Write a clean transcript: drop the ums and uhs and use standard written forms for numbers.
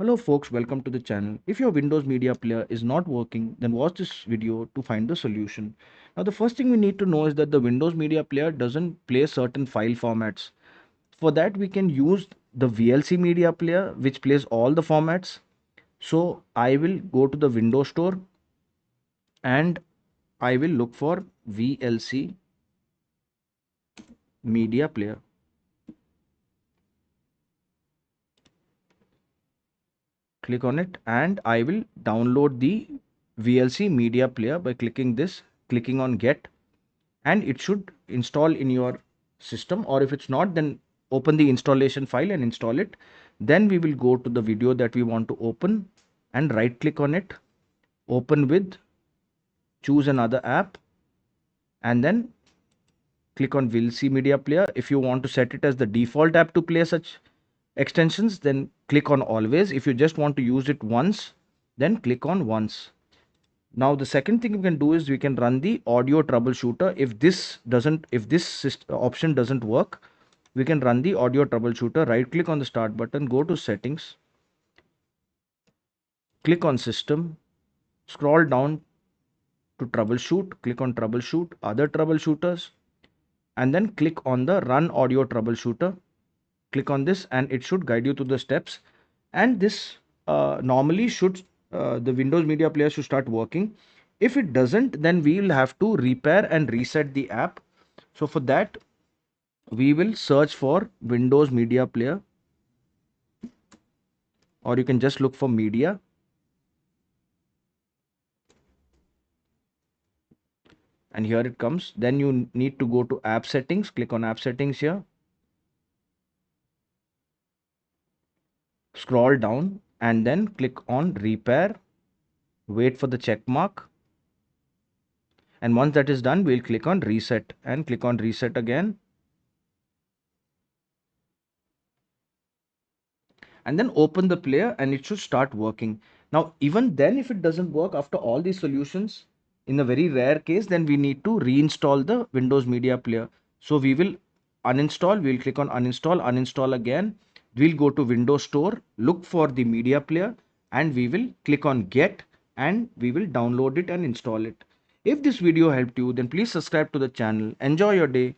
Hello folks, welcome to the channel. If your Windows Media Player is not working, then watch this video to find the solution. Now the first thing we need to know is that the Windows Media Player doesn't play certain file formats. For that we can use the VLC Media Player which plays all the formats. So I will go to the Windows Store and I will look for VLC Media Player. Click on it and I will download the VLC Media Player by clicking on Get, and it should install in your system, or if it's not, then open the installation file and install it. Then we will go to the video that we want to open and right click on it, open with, choose another app, and then click on VLC Media Player. If you want to set it as the default app to play such extensions, then click on always. If you just want to use it once, then click on once. Now the second thing we can do is we can run the audio troubleshooter. If this option doesn't work, we can run the audio troubleshooter. Right click on the start button, go to settings, click on system, scroll down to troubleshoot, click on troubleshoot, other troubleshooters, and then click on the run audio troubleshooter. Click on this and it should guide you to the steps, and this normally should the Windows Media Player should start working. If it doesn't, then we will have to repair and reset the app. So for that we will search for Windows Media Player, or you can just look for media, and here it comes. Then you need to go to app settings, click on app settings here, scroll down and then click on repair, wait for the check mark, and once that is done we'll click on reset and click on reset again, and then open the player and it should start working. Now even then, if it doesn't work after all these solutions, in a very rare case, then we need to reinstall the Windows Media Player. So we will uninstall, we'll click on uninstall, uninstall again, we'll go to Windows Store, look for the media player, and we will click on get, and we will download it and install it. If this video helped you, then please subscribe to the channel. Enjoy your day.